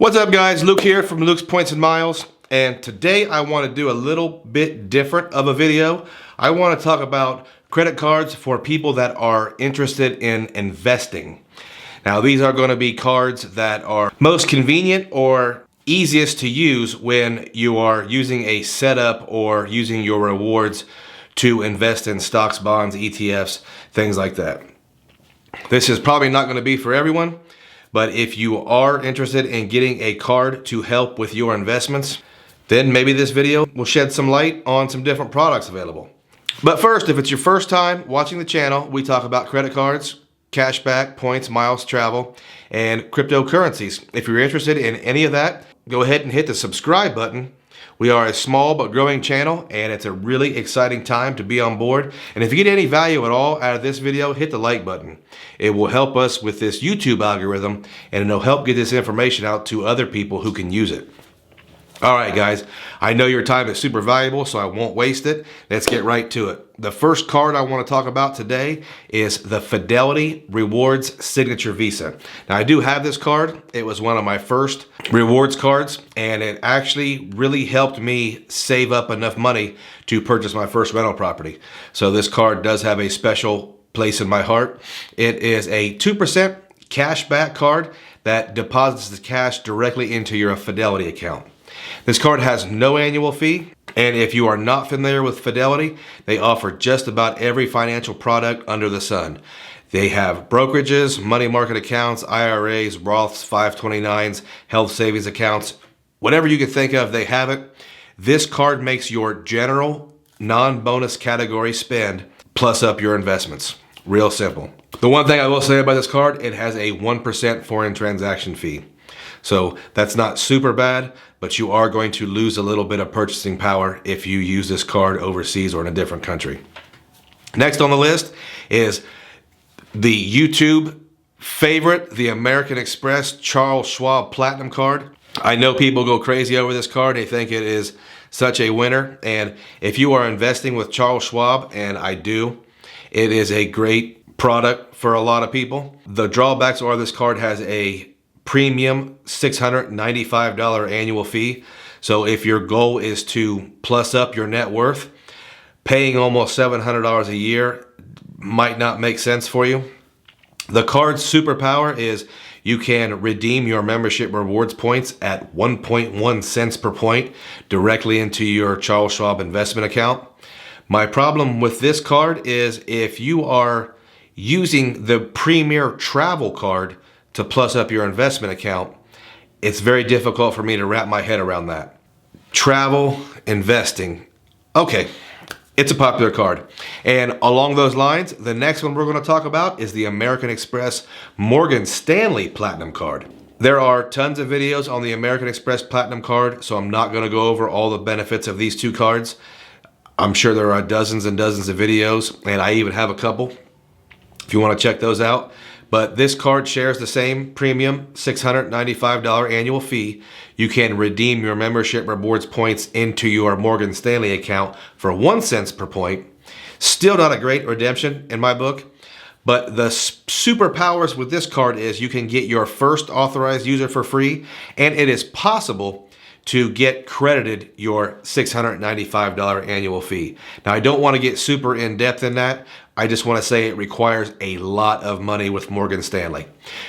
What's up guys, Luke here from Luke's Points and Miles, and today I want to do a little bit different of a video. I want to talk about credit cards for people that are interested in investing. Now these are going to be cards that are most convenient or easiest to use when you are using a setup or using your rewards to invest in stocks, bonds, ETFs, things like that. This is probably not going to be for everyone. But if you are interested in getting a card to help with your investments, then maybe this video will shed some light on some different products available. But first, if it's your first time watching the channel, we talk about credit cards, cashback, points, miles, travel, and cryptocurrencies. If you're interested in any of that, go ahead and hit the subscribe button. We are a small but growing channel, and it's a really exciting time to be on board. And if you get any value at all out of this video, hit the like button. It will help us with this YouTube algorithm, and it'll help get this information out to other people who can use it. All right, guys, I know your time is super valuable, so I won't waste it. Let's get right to it. The first card I want to talk about today is the Fidelity Rewards Signature Visa. Now, I do have this card. It was one of my first rewards cards, and it actually really helped me save up enough money to purchase my first rental property. So this card does have a special place in my heart. It is a 2% cashback card that deposits the cash directly into your Fidelity account. This card has no annual fee, and if you are not familiar with Fidelity, they offer just about every financial product under the sun. They have brokerages, money market accounts, IRAs, Roths, 529s, health savings accounts, whatever you can think of, they have it. This card makes your general non-bonus category spend plus up your investments. Real simple. The one thing I will say about this card, it has a 1% foreign transaction fee. So that's not super bad, but you are going to lose a little bit of purchasing power if you use this card overseas or in a different country. Next on the list is the YouTube favorite, the American Express Charles Schwab Platinum Card. I know people go crazy over this card. They think it is such a winner. And if you are investing with Charles Schwab, and I do, it is a great product for a lot of people. The drawbacks are this card has a premium $695 annual fee. So if your goal is to plus up your net worth, paying almost $700 a year might not make sense for you. The card's superpower is you can redeem your membership rewards points at 1.1 cents per point directly into your Charles Schwab investment account. My problem with this card is if you are using the Premier Travel card to plus up your investment account, it's very difficult for me to wrap my head around that. Travel, investing. Okay, it's a popular card. And along those lines, the next one we're going to talk about is the American Express Morgan Stanley Platinum Card. There are tons of videos on the American Express Platinum Card, so I'm not going to go over all the benefits of these two cards. I'm sure there are dozens and dozens of videos, and I even have a couple if you want to check those out. But this card shares the same premium $695 annual fee. You can redeem your membership rewards points into your Morgan Stanley account for 1 cent per point. Still not a great redemption in my book. But the superpowers with this card is you can get your first authorized user for free, and it is possible to get credited your $695 annual fee. Now, I don't want to get super in depth in that. I just want to say it requires a lot of money with Morgan Stanley.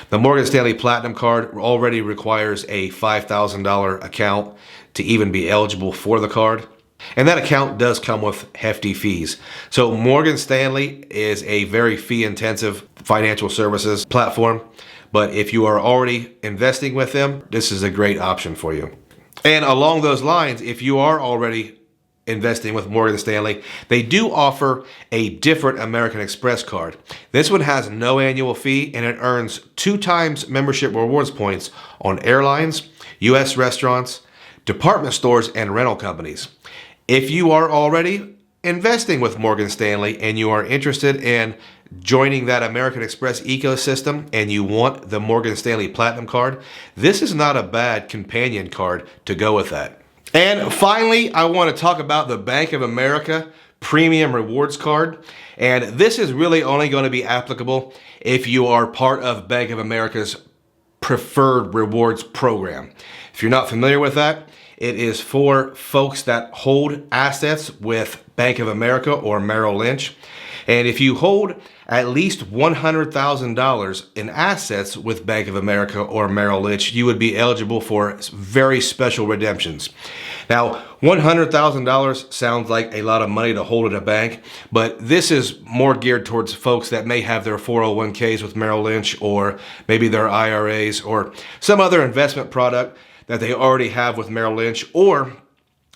The Morgan Stanley Platinum Card already requires a $5,000 account to even be eligible for the card. And that account does come with hefty fees. So Morgan Stanley is a very fee-intensive financial services platform. But if you are already investing with them, this is a great option for you. And along those lines, if you are already investing with Morgan Stanley, they do offer a different American Express card. This one has no annual fee, and it earns 2 times membership rewards points on airlines, U.S. restaurants, department stores, and rental companies. If you are already investing with Morgan Stanley and you are interested in joining that American Express ecosystem and you want the Morgan Stanley Platinum Card, this is not a bad companion card to go with that. And finally, I want to talk about the Bank of America Premium Rewards Card. And this is really only going to be applicable if you are part of Bank of America's preferred rewards program. If you're not familiar with that, it is for folks that hold assets with Bank of America or Merrill Lynch. And if you hold at least $100,000 in assets with Bank of America or Merrill Lynch, you would be eligible for very special redemptions. Now, $100,000 sounds like a lot of money to hold at a bank, but this is more geared towards folks that may have their 401ks with Merrill Lynch, or maybe their IRAs or some other investment product that they already have with Merrill Lynch, or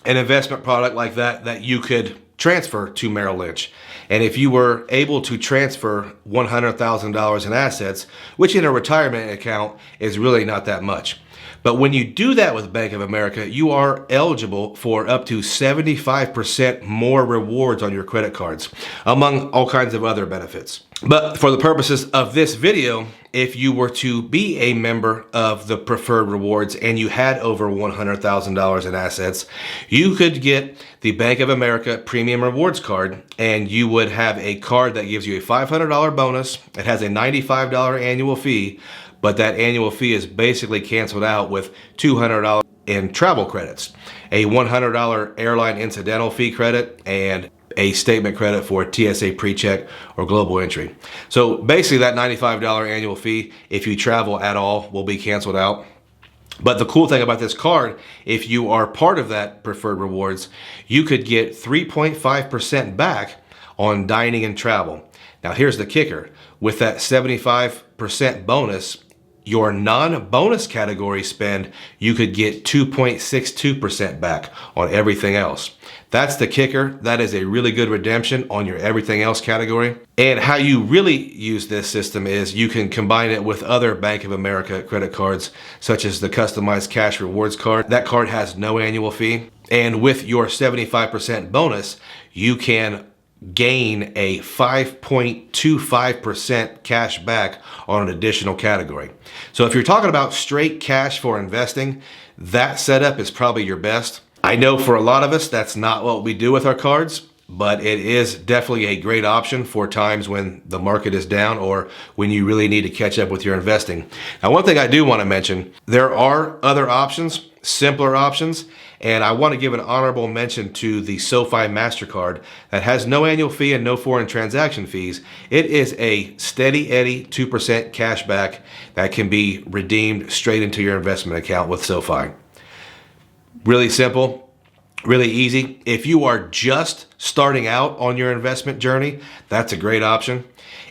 an investment product like that you could transfer to Merrill Lynch. And if you were able to transfer $100,000 in assets, which in a retirement account is really not that much. But when you do that with Bank of America, you are eligible for up to 75% more rewards on your credit cards, among all kinds of other benefits. But for the purposes of this video, if you were to be a member of the preferred rewards and you had over $100,000 in assets, you could get the Bank of America Premium Rewards card, and you would have a card that gives you a $500 bonus. It has a $95 annual fee, but that annual fee is basically canceled out with $200 in travel credits, a $100 airline incidental fee credit, and a statement credit for TSA PreCheck or global entry. So basically that $95 annual fee, if you travel at all, will be canceled out. But the cool thing about this card, if you are part of that preferred rewards, you could get 3.5% back on dining and travel. Now here's the kicker. With that 75% bonus, your non-bonus category spend, you could get 2.62% back on everything else. That's the kicker. That is a really good redemption on your everything else category. And how you really use this system is you can combine it with other Bank of America credit cards, such as the customized cash rewards card. That card has no annual fee. And with your 75% bonus, you can gain a 5.25% cash back on an additional category. So if you're talking about straight cash for investing, that setup is probably your best. I know for a lot of us, that's not what we do with our cards, but it is definitely a great option for times when the market is down or when you really need to catch up with your investing. Now, one thing I do want to mention, there are other options, simpler options, and I want to give an honorable mention to the SoFi MasterCard that has no annual fee and no foreign transaction fees. It is a steady Eddie 2% cash back that can be redeemed straight into your investment account with SoFi. Really simple, really easy. If you are just starting out on your investment journey, that's a great option.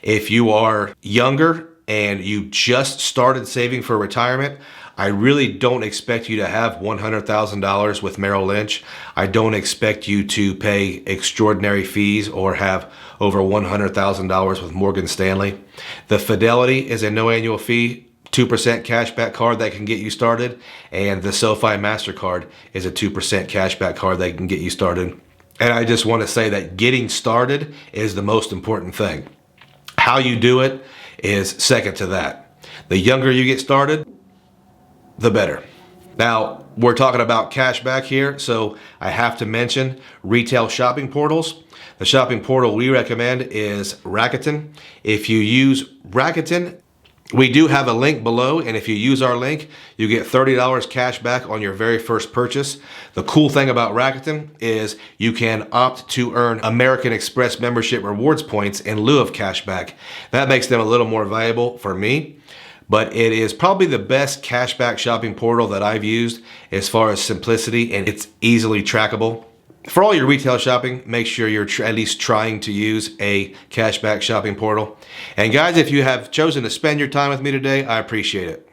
If you are younger and you just started saving for retirement, I really don't expect you to have $100,000 with Merrill Lynch. I don't expect you to pay extraordinary fees or have over $100,000 with Morgan Stanley. The Fidelity is a no annual fee 2% cashback card that can get you started, and the SoFi MasterCard is a 2% cashback card that can get you started. And I just want to say that getting started is the most important thing. How you do it is second to that. The younger you get started, the better. Now, we're talking about cashback here, so I have to mention retail shopping portals. The shopping portal we recommend is Rakuten. If you use Rakuten, we do have a link below, and if you use our link, you get $30 cash back on your very first purchase. The cool thing about Rakuten is you can opt to earn American Express membership rewards points in lieu of cash back. That makes them a little more valuable for me, but it is probably the best cashback shopping portal that I've used as far as simplicity, and it's easily trackable. For all your retail shopping, make sure you're at least trying to use a cashback shopping portal. And guys, if you have chosen to spend your time with me today, I appreciate it.